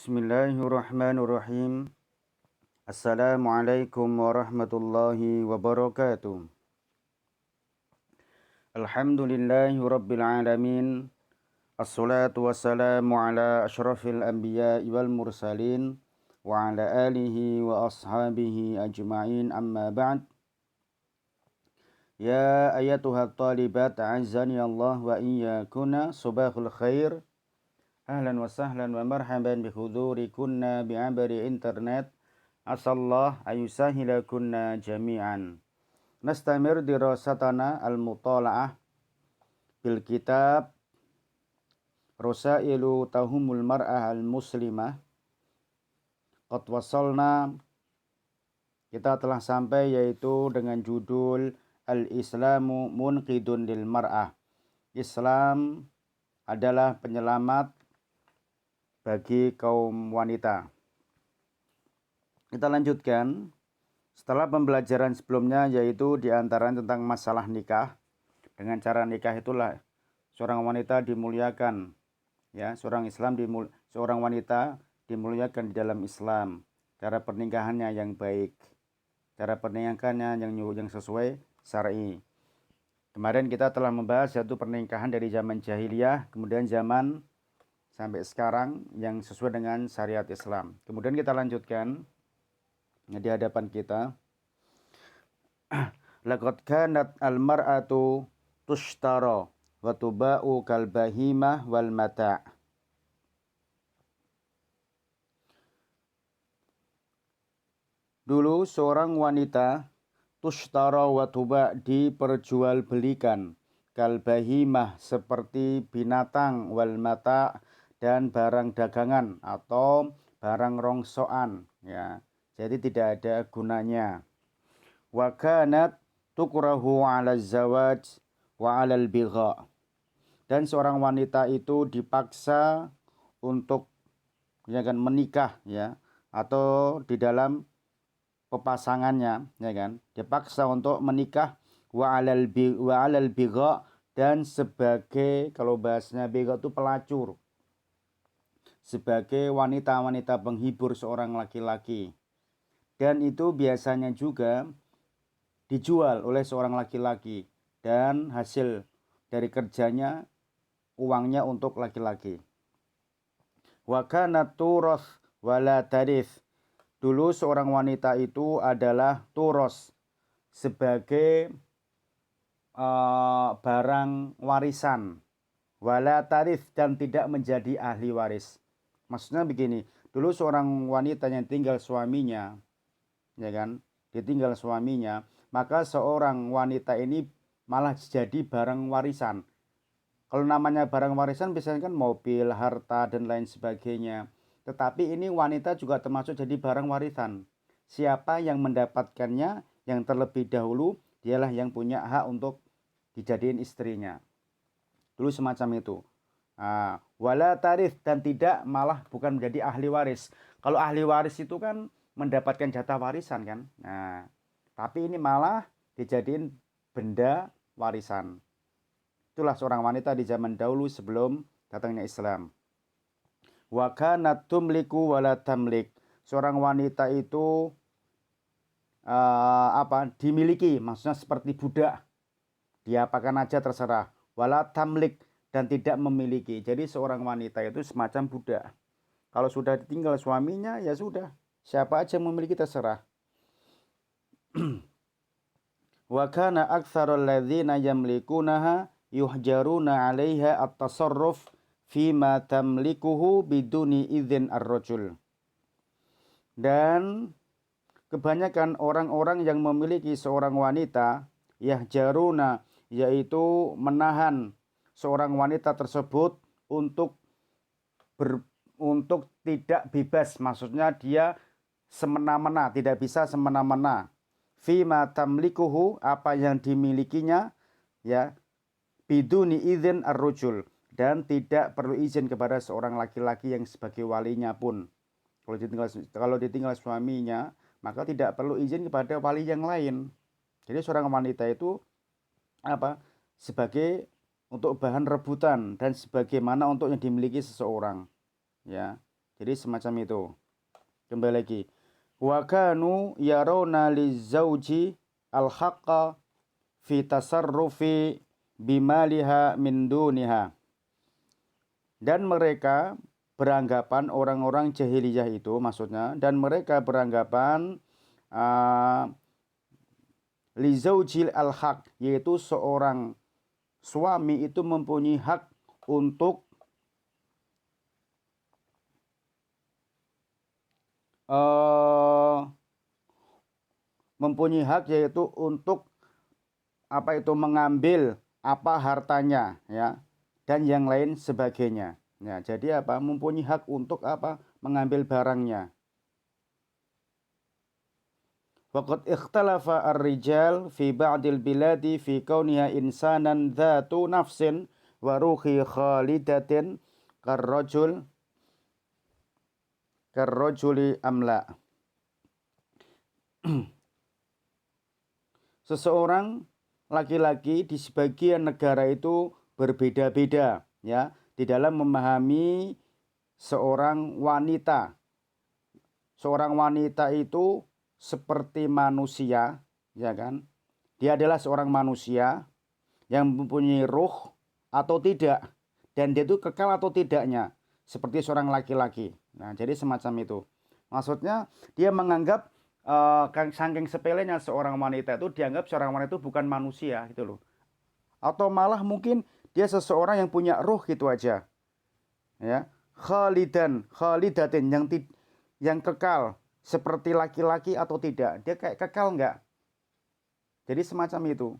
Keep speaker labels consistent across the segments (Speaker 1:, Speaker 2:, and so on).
Speaker 1: Bismillahirrahmanirrahim. Assalamualaikum warahmatullahi wabarakatuh. Alhamdulillahi rabbil alamin. Assalatu wassalamu ala ashrafil anbiya'i wal mursalin wa ala alihi wa ashabihi ajma'in, amma ba'd. Ya ayatuhat talibat a'azzani Allah wa iyyakuna, subahul khair. Ahlan wa sahlan wa marhaban bihudurikunna bi'abari internet. Asallah ayusahilakunna jami'an. Nastamir dirasatana al-mutala'ah bil kitab Rusailu Tahumul Mar'ah al-Muslimah. Qad wasalna, kita telah sampai yaitu dengan judul Al-Islamu Munqidun lil Mar'ah. Islam adalah penyelamat bagi kaum wanita. Kita lanjutkan setelah pembelajaran sebelumnya, yaitu diantara tentang masalah nikah. Dengan cara nikah itulah seorang wanita dimuliakan, ya, seorang wanita dimuliakan di dalam Islam. Cara pernikahannya yang baik, cara pernikahannya yang sesuai syar'i. Kemarin kita telah membahas yaitu pernikahan dari zaman jahiliyah, kemudian zaman sampai sekarang yang sesuai dengan syariat Islam. Kemudian kita lanjutkan di hadapan kita. Laqad kanat al-mar'atu tushtara wa tuba'u kal bahimah wal mata'. Dulu seorang wanita tushtara wa tuba' diperjualbelikan, kal bahimah seperti binatang, wal mata' dan barang dagangan atau barang rongsoan, ya. Jadi tidak ada gunanya. Wa kanat tukrahu 'ala zawaj wa 'ala al-bigha. Dan seorang wanita itu dipaksa untuk menikah, ya, atau di dalam pepasangannya, ya kan, dipaksa untuk menikah, wa 'alal bigha, dan sebagai, kalau bahasanya bigha itu pelacur, sebagai wanita-wanita penghibur seorang laki-laki. Dan itu biasanya juga dijual oleh seorang laki-laki, dan hasil dari kerjanya uangnya untuk laki-laki. Wa kanat turas wala tarith. Dulu seorang wanita itu adalah turos, sebagai barang warisan, wala tarith, dan tidak menjadi ahli waris. Maksudnya begini, dulu seorang wanita yang tinggal suaminya, ya kan, ditinggal suaminya, maka seorang wanita ini malah jadi barang warisan. Kalau namanya barang warisan biasanya kan mobil, harta, dan lain sebagainya. Tetapi ini wanita juga termasuk jadi barang warisan. Siapa yang mendapatkannya yang terlebih dahulu, dialah yang punya hak untuk dijadiin istrinya. Dulu semacam itu. Wala tarith, dan tidak, malah bukan menjadi ahli waris. Kalau ahli waris itu kan mendapatkan jatah warisan kan. Nah, tapi ini malah dijadiin benda warisan. Itulah seorang wanita di zaman dahulu sebelum datangnya Islam. Wa kanat tumliku wala tamlik. Seorang wanita itu dimiliki, maksudnya seperti budak. Diapakan aja terserah. Wala tamlik, dan tidak memiliki. Jadi seorang wanita itu semacam budak. Kalau sudah ditinggal suaminya, ya sudah, siapa aja yang memiliki terserah. Wa kana aktsarul ladzina yamlikunaha yuhjaruna 'alaiha at-tasarruf fima tamlikuhu biduni idzin ar-rajul. Dan kebanyakan orang-orang yang memiliki seorang wanita, yahjaruna, yaitu menahan seorang wanita tersebut untuk tidak bebas, maksudnya dia semena-mena, tidak bisa semena-mena. Fima tamlikuhu, apa yang dimilikinya, ya, biduni idzin ar-rajul, dan tidak perlu izin kepada seorang laki-laki yang sebagai walinya pun. Kalau ditinggal suaminya, maka tidak perlu izin kepada wali yang lain. Jadi seorang wanita itu sebagai untuk bahan rebutan dan sebagaimana untuk yang dimiliki seseorang, ya. Jadi semacam itu. Kembali lagi. Wa kanu yarawna lizauji al-haqqa fi tasarrufi bimaliha min duniha. Dan mereka beranggapan, orang-orang jahiliyah itu maksudnya, dan mereka beranggapan lizaujil al-haq, yaitu seorang suami itu mempunyai hak untuk yaitu untuk mengambil apa hartanya, ya, dan yang lain sebagainya. Ya, jadi mempunyai hak untuk mengambil barangnya. Waqad ikhtalafa ar-rijal fi ba'dil biladi fi kauniha insanan dhatu nafsin wa ruhi khalidatin karrajuli amla. Seseorang laki-laki di sebagian negara itu berbeda-beda, ya, di dalam memahami seorang wanita. Seorang wanita itu seperti manusia, ya kan? Dia adalah seorang manusia yang mempunyai ruh atau tidak, dan dia itu kekal atau tidaknya, seperti seorang laki-laki. Nah, jadi semacam itu. Maksudnya dia menganggap saking sepelenya seorang wanita itu dianggap seorang wanita itu bukan manusia gitu loh. Atau malah mungkin dia seseorang yang punya ruh gitu aja. Ya, khalidatin yang kekal seperti laki-laki atau tidak. Dia kayak kekal enggak? Jadi semacam itu.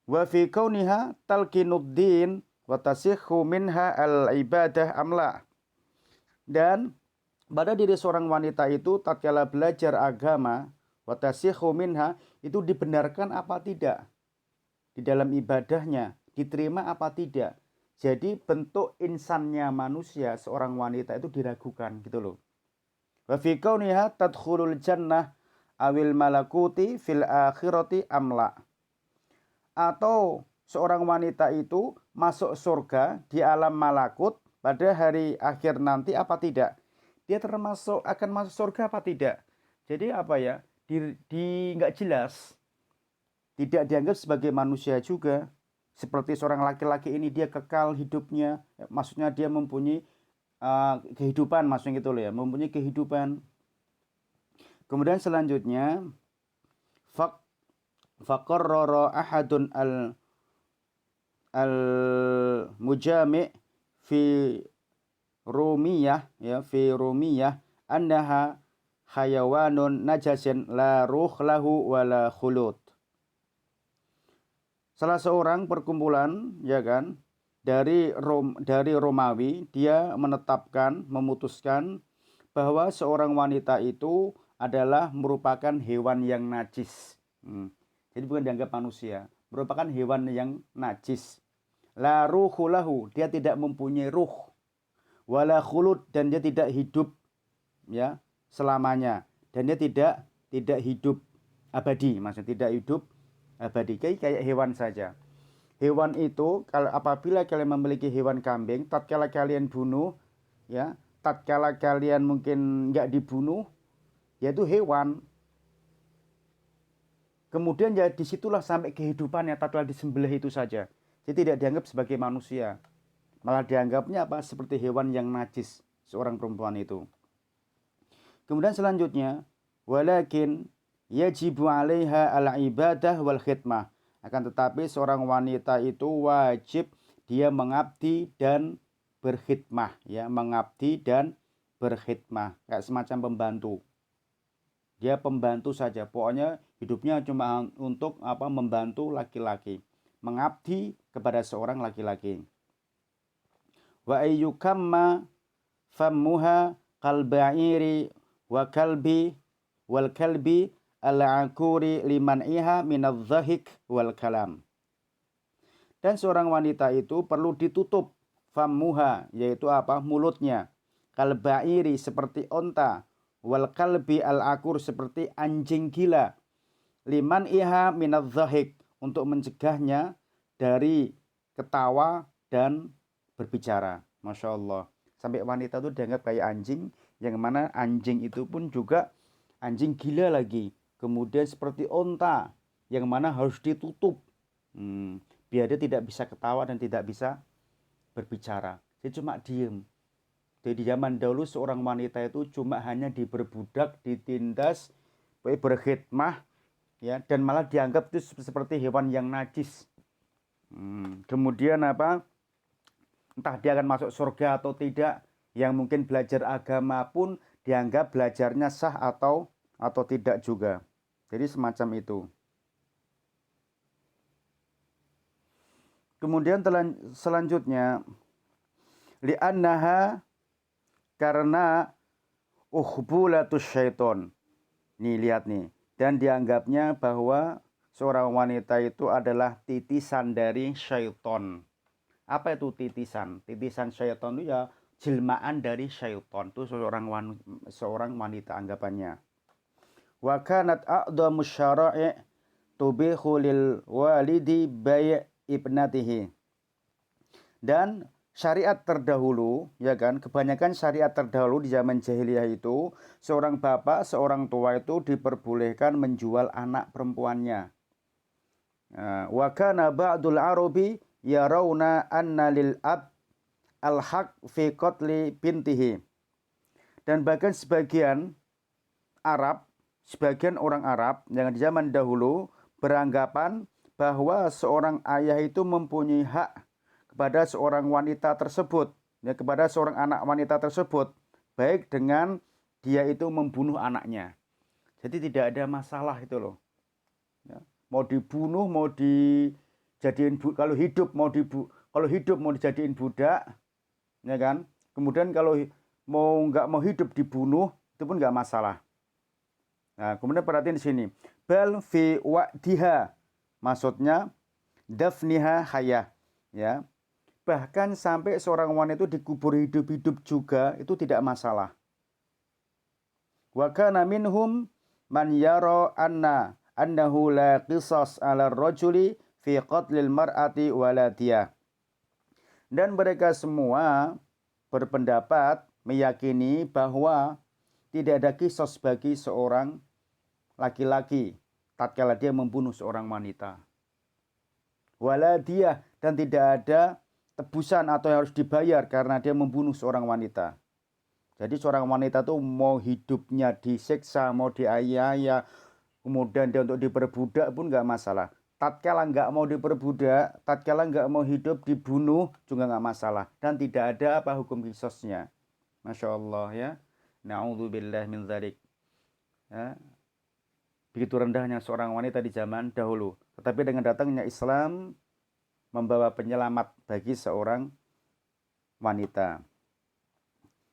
Speaker 1: Wa fi kauniha talqinuddin wa tasihhu minha al-ibadah amla. Dan pada diri seorang wanita itu tatkala belajar agama wa tasihhu minha, itu dibenarkan apa tidak di dalam ibadahnya, diterima apa tidak. Jadi bentuk insannya manusia seorang wanita itu diragukan gitu loh. Wa fi kauniha tadkhulul jannah awil malakuti fil akhirati amla. Atau seorang wanita itu masuk surga di alam malakut pada hari akhir nanti apa tidak? Dia akan masuk surga apa tidak? Jadi nggak jelas. Tidak dianggap sebagai manusia juga. Seperti seorang laki-laki ini dia kekal hidupnya, maksudnya dia mempunyai kehidupan, maksudnya gitu loh ya, mempunyai kehidupan. Kemudian selanjutnya faqarrara ahadun al-mujami' fi rumiyah, ya, fi rumiyah annaha hayawanun najasin la ruh lahu wala khulud. Salah seorang perkumpulan, ya kan, dari Romawi, dia memutuskan bahwa seorang wanita itu adalah merupakan hewan yang najis. Jadi bukan dianggap manusia, merupakan hewan yang najis. La ruhu lahu, dia tidak mempunyai ruh. Wala khulud, dan dia tidak hidup, ya, selamanya. Dan dia tidak hidup abadi, maksudnya tidak hidup abadi, kayak hewan saja. Hewan itu apabila kalian memiliki hewan kambing, tatkala kalian bunuh, ya, tatkala kalian mungkin nggak dibunuh, yaitu hewan. Kemudian ya disitulah sampai kehidupannya tatkala disembelih itu saja. Jadi tidak dianggap sebagai manusia. Malah dianggapnya seperti hewan yang najis seorang perempuan itu. Kemudian selanjutnya, walakin yajibu 'alaiha al-ibadah wal khidmah. Akan tetapi seorang wanita itu wajib dia mengabdi dan berkhidmah, ya, mengabdi dan berkhidmah, kayak semacam pembantu. Dia pembantu saja, pokoknya hidupnya cuma untuk membantu laki-laki, mengabdi kepada seorang laki-laki. Wa ayyukamma fammuha kalba'iri wa kalbi wal kalbi al-akuri liman'iha minadh-dhahik wal kalam. Dan seorang wanita itu perlu ditutup fammuha, yaitu mulutnya, kalba'iri seperti onta, wal kalbi al-akur seperti anjing gila, liman'iha minadh-dhahik untuk mencegahnya dari ketawa dan berbicara. Masya Allah. Sampai wanita itu dianggap kayak anjing, yang mana anjing itu pun juga anjing gila lagi. Kemudian seperti onta, yang mana harus ditutup. Biar dia tidak bisa ketawa dan tidak bisa berbicara. Dia cuma diem. Jadi di zaman dahulu seorang wanita itu cuma hanya diperbudak, ditindas, berkhidmah, ya, dan malah dianggap itu seperti hewan yang najis. Kemudian apa? Entah dia akan masuk surga atau tidak, yang mungkin belajar agama pun dianggap belajarnya sah atau tidak juga. Jadi semacam itu. Kemudian selanjutnya, li'annaha, karena ukhbulatus syaiton. Nih lihat nih. Dan dianggapnya bahwa seorang wanita itu adalah titisan dari syaiton. Apa itu titisan? Titisan syaitan itu ya jelmaan dari syaitan. Itu seorang wanita anggapannya. Wa kanat a'dhamu syara'i tubihu lil walidi bai' ibnatihi. Dan syariat terdahulu, ya kan, kebanyakan syariat terdahulu di zaman jahiliyah itu, seorang bapak, seorang tua itu diperbolehkan menjual anak perempuannya. Wa kana ba'dul arabi yarawna anna lil ab al-haq fi qatli bintihi. Dan bahkan sebagian orang Arab yang di zaman dahulu beranggapan bahwa seorang ayah itu mempunyai hak kepada seorang wanita tersebut, ya, kepada seorang anak wanita tersebut, baik dengan dia itu membunuh anaknya. Jadi tidak ada masalah itu loh. Ya, mau dibunuh, mau dijadiin kalau hidup mau dijadiin budak, ya kan? Kemudian kalau nggak mau hidup dibunuh, itu pun nggak masalah. Nah, kemudian perhatiin di sini, bal fi wa'diha, maksudnya dafniha hayah, ya. Bahkan sampai seorang wanita itu dikubur hidup-hidup juga, itu tidak masalah. Wa kana minhum man yara annahu la qisas 'ala ar-rajuli fi qatlil mar'ati waladiyah. Dan mereka semua berpendapat, meyakini bahwa tidak ada kisos bagi seorang laki-laki tatkala dia membunuh seorang wanita. Waladiyah, dan tidak ada tebusan atau yang harus dibayar karena dia membunuh seorang wanita. Jadi seorang wanita tuh mau hidupnya disiksa, mau dianiaya, kemudian dia untuk diperbudak pun nggak masalah. Tatkala nggak mau diperbudak, tatkala nggak mau hidup dibunuh juga nggak masalah. Dan tidak ada apa hukum kisosnya. Masya Allah ya. Na'udzubillah min dzalik. Ya. Begitu rendahnya seorang wanita di zaman dahulu. Tetapi dengan datangnya Islam membawa penyelamat bagi seorang wanita.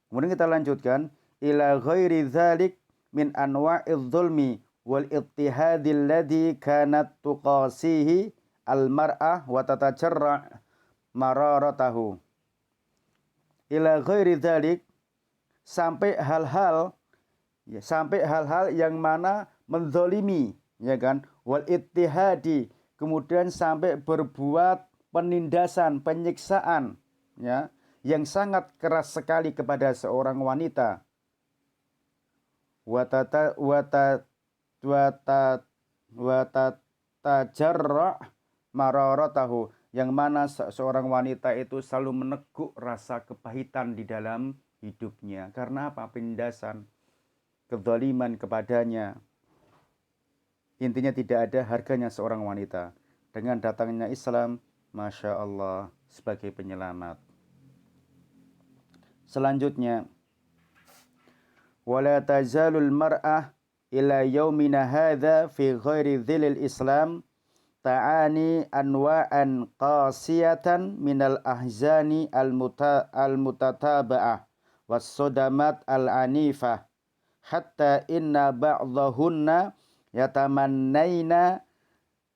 Speaker 1: Kemudian kita lanjutkan, ila ghairi dzalik min anwa'idz zulmi wal ittihadil ladzi kanat tuqasihi al mar'ah wa tatajarra mararatahu. Ila ghairi dzalik, sampai hal-hal yang mana menzolimi, ya kan, wal ittihadi, kemudian sampai berbuat penindasan, penyiksaan, ya, yang sangat keras sekali kepada seorang wanita. Watatajarra mararatahu, yang mana seorang wanita itu selalu meneguk rasa kepahitan di dalam hidupnya. Karena apa? Penindasan, kezaliman kepadanya. Intinya tidak ada harganya seorang wanita. Dengan datangnya Islam, Masya Allah, sebagai penyelamat. Selanjutnya, wala tazalul mar'ah ila yaumina hadha fi ghairi dhilil Islam ta'ani anwa'an qasiyatan minal ahzani al-mutataba'ah was-sodamat al-anifah hatta inna ba'dahunna yatamannaina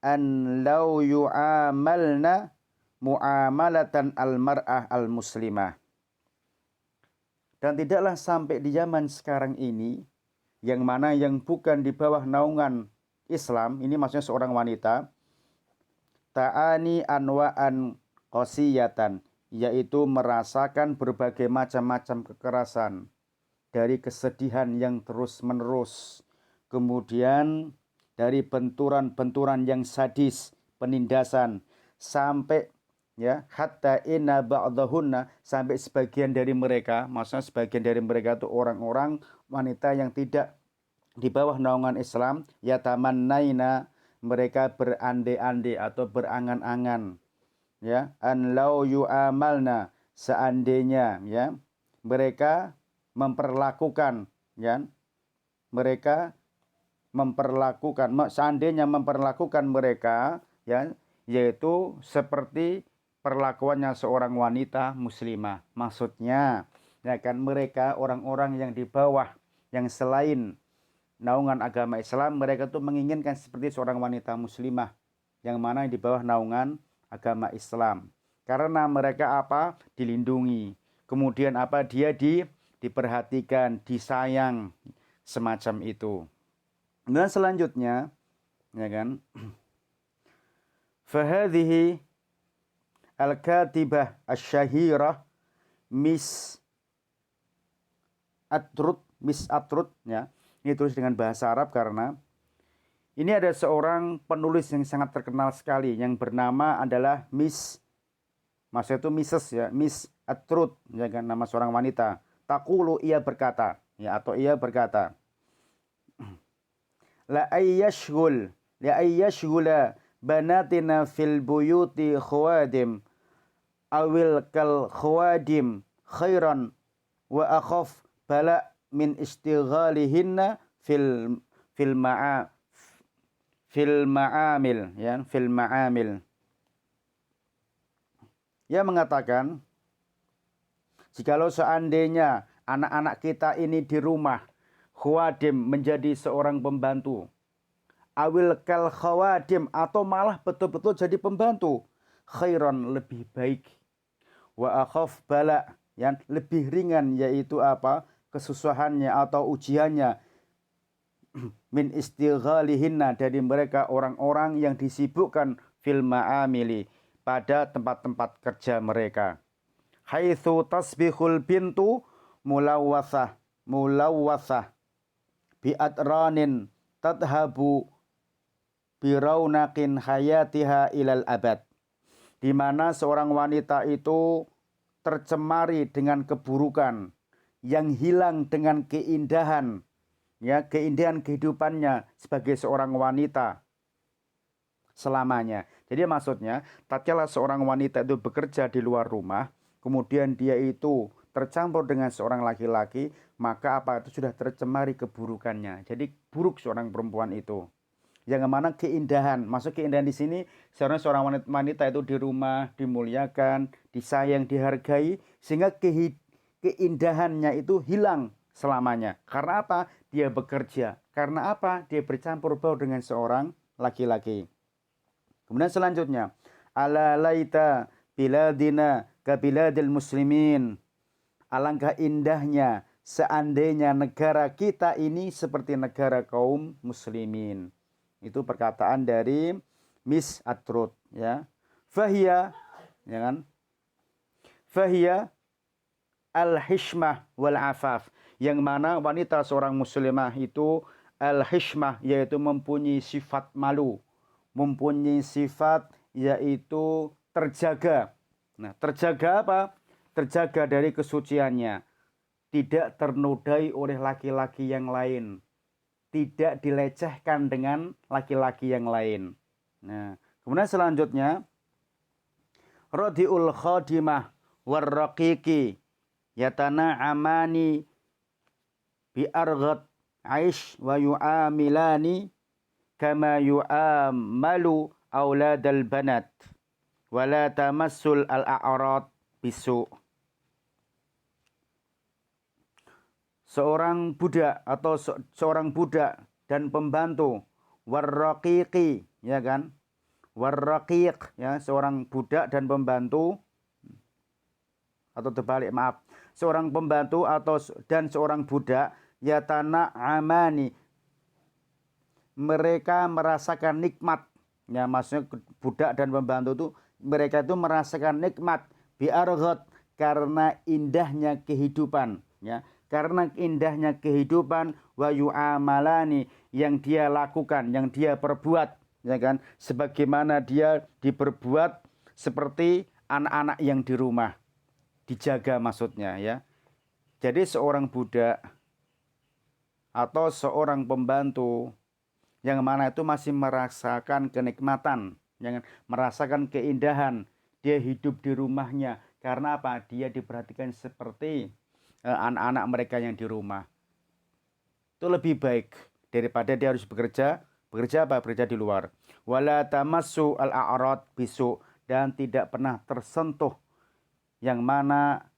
Speaker 1: an law yu'amalna mu'amalatan al-mar'ah al-muslimah. Dan tidaklah sampai di zaman sekarang ini, yang mana yang bukan di bawah naungan Islam, ini maksudnya seorang wanita, ta'ani anwa'an qasiyatan, yaitu merasakan berbagai macam-macam kekerasan, dari kesedihan yang terus-menerus, kemudian dari benturan-benturan yang sadis, penindasan, sampai ya hatta inna ba'dahunna, sampai sebagian dari mereka, maksudnya sebagian dari mereka itu orang-orang wanita yang tidak di bawah naungan Islam, yatamannaina, mereka berandai-andai atau berangan-angan, ya, an lau yu'amalna, seandainya ya mereka memperlakukan, ya, mereka seandainya memperlakukan mereka, ya, yaitu seperti perlakuannya seorang wanita muslimah. Maksudnya ya kan, mereka orang-orang yang di bawah, yang selain naungan agama Islam, mereka tuh menginginkan seperti seorang wanita muslimah yang mana di bawah naungan agama Islam. Karena mereka apa? Dilindungi. Kemudian apa? Dia diperhatikan, disayang, semacam itu. Dan selanjutnya, ya kan, fahadhihi al-katibah asy-syahirah Miss Atrud, ya. Ini tulis dengan bahasa Arab karena ini ada seorang penulis yang sangat terkenal sekali yang bernama adalah maksudnya itu Mrs. ya, Miss Atrud, ya kan, nama seorang wanita. Taqulu, ia berkata, ya, atau ia berkata, la ayyashghula banatina fil buyuti khawadim awil kal khawadim khairan wa akhaf bala min istighalihinna fil ma'amil, ya, fil ma'amil. Ia mengatakan, jikalau seandainya anak-anak kita ini di rumah, khawadim, menjadi seorang pembantu, awil kal khawadim, atau malah betul-betul jadi pembantu, khairan, lebih baik, wa akhaf bala, yang lebih ringan, yaitu apa? Kesusahannya atau ujiannya, min istighalihinna, dari mereka orang-orang yang disibukkan fil ma'amili, pada tempat-tempat kerja mereka. Haitsu tasbihul bintu mulawwathah bi atranin tadhabu biraunaqin hayatiha ilal abad, di mana seorang wanita itu tercemari dengan keburukan yang hilang dengan keindahan, ya, keindahan kehidupannya sebagai seorang wanita selamanya. Jadi maksudnya, tatkala seorang wanita itu bekerja di luar rumah, kemudian dia itu tercampur dengan seorang laki-laki, maka apa? Itu sudah tercemari keburukannya. Jadi buruk seorang perempuan itu. Yang mana keindahan, maksud keindahan di sini, seharusnya seorang wanita itu di rumah dimuliakan, disayang, dihargai, sehingga keindahannya itu hilang selamanya. Karena apa? Dia bekerja. Karena apa? Dia bercampur baur dengan seorang laki-laki. Kemudian selanjutnya, ala laita biladina kabiladil muslimin. Alangkah indahnya seandainya negara kita ini seperti negara kaum muslimin. Itu perkataan dari Miss Atrud, ya. Fahia, ya kan? Fahia al-hishmah wal afaf, yang mana wanita seorang muslimah itu al-hishmah, yaitu mempunyai sifat malu, mempunyai sifat yaitu terjaga. Nah, terjaga apa? Terjaga dari kesuciannya, tidak ternodai oleh laki-laki yang lain, tidak dilecehkan dengan laki-laki yang lain. Nah, kemudian selanjutnya, radiul khadimah warraqiqi yatana amani bi arghat aish wa yu'amilani kama yu'amalu auladal banat wala tamassul al-a'rad bisu. Seorang budak atau seorang budak dan pembantu, warraqiqi, ya kan, warraqiq, ya, seorang budak dan pembantu, atau terbalik, maaf, seorang pembantu dan seorang budak, yatana amani, mereka merasakan nikmat, ya, maksudnya budak dan pembantu itu mereka itu merasakan nikmat bi'arghad, karena indahnya kehidupan, ya, karena indahnya kehidupan, wa yu'amalani, yang dia lakukan, yang dia perbuat, ya kan, sebagaimana dia diperbuat seperti anak-anak yang di rumah, dijaga maksudnya, ya. Jadi seorang budak atau seorang pembantu yang mana itu masih merasakan kenikmatan, yang merasakan keindahan, dia hidup di rumahnya. Karena apa? Dia diperhatikan seperti anak-anak mereka yang di rumah. Itu lebih baik daripada dia harus bekerja. Bekerja apa? Bekerja di luar. Wala tamassu al-a'rad bisu, dan tidak pernah tersentuh yang mana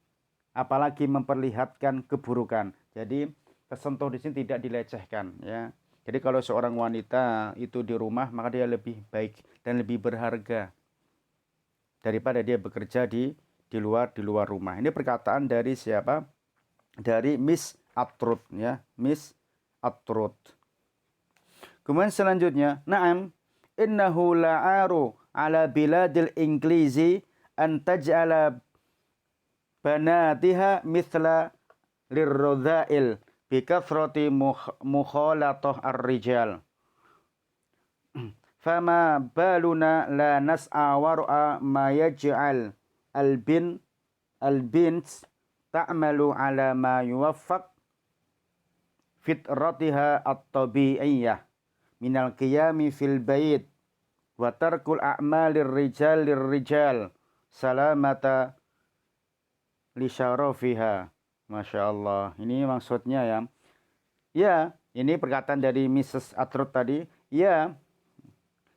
Speaker 1: apalagi memperlihatkan keburukan. Jadi tersentuh di sini tidak dilecehkan, ya. Jadi kalau seorang wanita itu di rumah, maka dia lebih baik dan lebih berharga daripada dia bekerja di luar rumah. Ini perkataan dari siapa? Dari Miss Atrud, ya, Miss Atrud. Kemudian selanjutnya, na'am, innahu la'aru ala biladil Inglizi an taj'ala banatiha mithla lirrodha'il bikathrati mukhalatah ar-rijal. Fama baluna la nas'a war'a ma yaj'al al-bint ta'malu ala ma yuwaffaq fitratiha at-tabi'iyyah minal qiyami fil bait wa tarkul a'malir rijal salamata li syarafiha. Masya Allah. Ini maksudnya, ya. Ya, ini perkataan dari Mrs. Atrud tadi. Ya,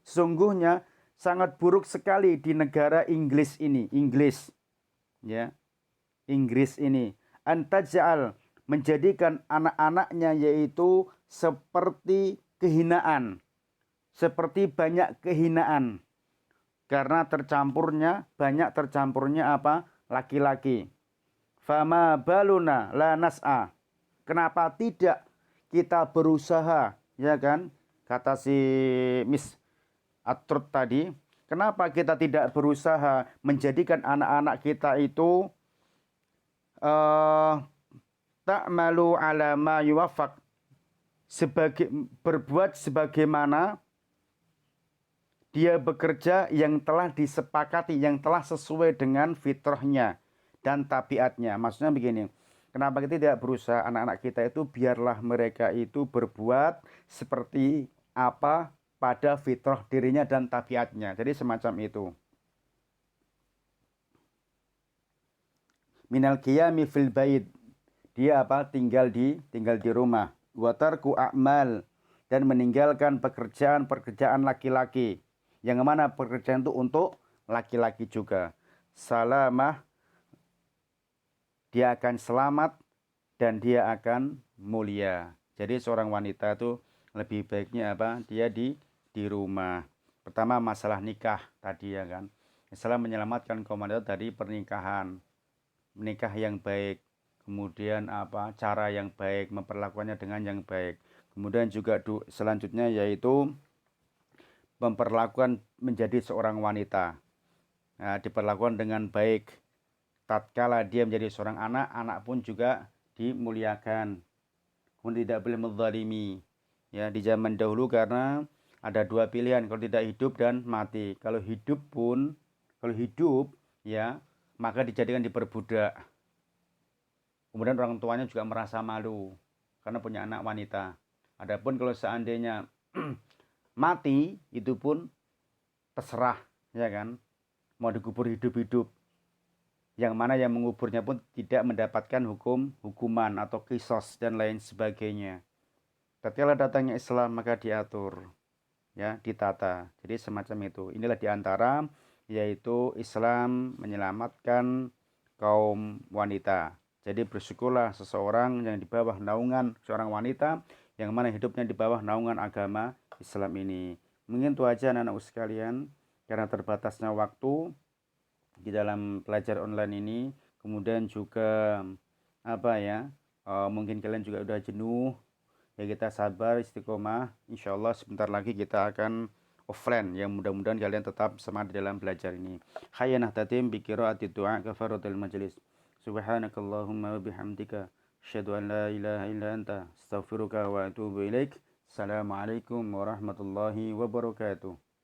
Speaker 1: sungguhnya sangat buruk sekali di negara Inggris ini. Inggris, ya. Inggris ini. Antaj'al, menjadikan anak-anaknya yaitu seperti kehinaan. Seperti banyak kehinaan. Karena banyak tercampurnya apa? Laki-laki. Fama baluna la nas'a. Kenapa tidak kita berusaha, ya kan? Kata si Miss Atrud tadi, kenapa kita tidak berusaha menjadikan anak-anak kita itu ta'malu ala ma yuwaffaq, berbuat sebagaimana dia bekerja yang telah disepakati, yang telah sesuai dengan fitrahnya dan tabiatnya. Maksudnya begini, kenapa kita tidak berusaha anak-anak kita itu biarlah mereka itu berbuat seperti apa pada fitrah dirinya dan tabiatnya. Jadi semacam itu. Minal qiyami fil bait. Dia apa? Tinggal di rumah. Wa tarku a'mal, dan meninggalkan pekerjaan laki-laki. Yang mana pekerjaan itu untuk laki-laki juga. Salamah, dia akan selamat dan dia akan mulia. Jadi seorang wanita itu lebih baiknya apa? Dia di rumah. Pertama masalah nikah tadi, ya kan. Islam menyelamatkan kaum wanita dari pernikahan. Menikah yang baik. Kemudian apa? Cara yang baik, memperlakukannya dengan yang baik. Kemudian juga selanjutnya yaitu memperlakukan menjadi seorang wanita. Nah, diperlakukan dengan baik. Tatkala dia menjadi seorang anak, anak pun juga dimuliakan. Kemudian tidak boleh menzalimi. Ya, di zaman dahulu karena ada dua pilihan, kalau tidak hidup dan mati. Kalau hidup, ya, maka dijadikan diperbudak. Kemudian orang tuanya juga merasa malu karena punya anak wanita. Adapun kalau seandainya mati, itu pun terserah, ya kan, mau dikubur hidup-hidup. Yang mana yang menguburnya pun tidak mendapatkan hukuman atau kisos dan lain sebagainya. Tatkala datangnya Islam maka diatur, ya, ditata. Jadi semacam itu. Inilah diantara yaitu Islam menyelamatkan kaum wanita. Jadi bersyukurlah seseorang yang di bawah naungan seorang wanita yang mana hidupnya di bawah naungan agama Islam ini. Mungkin itu aja anak-anak sekalian, karena terbatasnya waktu di dalam pelajar online ini. Kemudian juga apa ya, mungkin kalian juga udah jenuh, ya kita sabar, istiqomah. Insya Allah sebentar lagi kita akan offline. Yang mudah-mudahan kalian tetap semangat dalam belajar ini. Hayyanah tatim bi qiraati du'a kafaratul majlis. Subhanakallahumma wa bihamdika asyhadu an la ilaha illa anta astaghfiruka wa atubu ilaik. Assalamualaikum warahmatullahi wabarakatuh.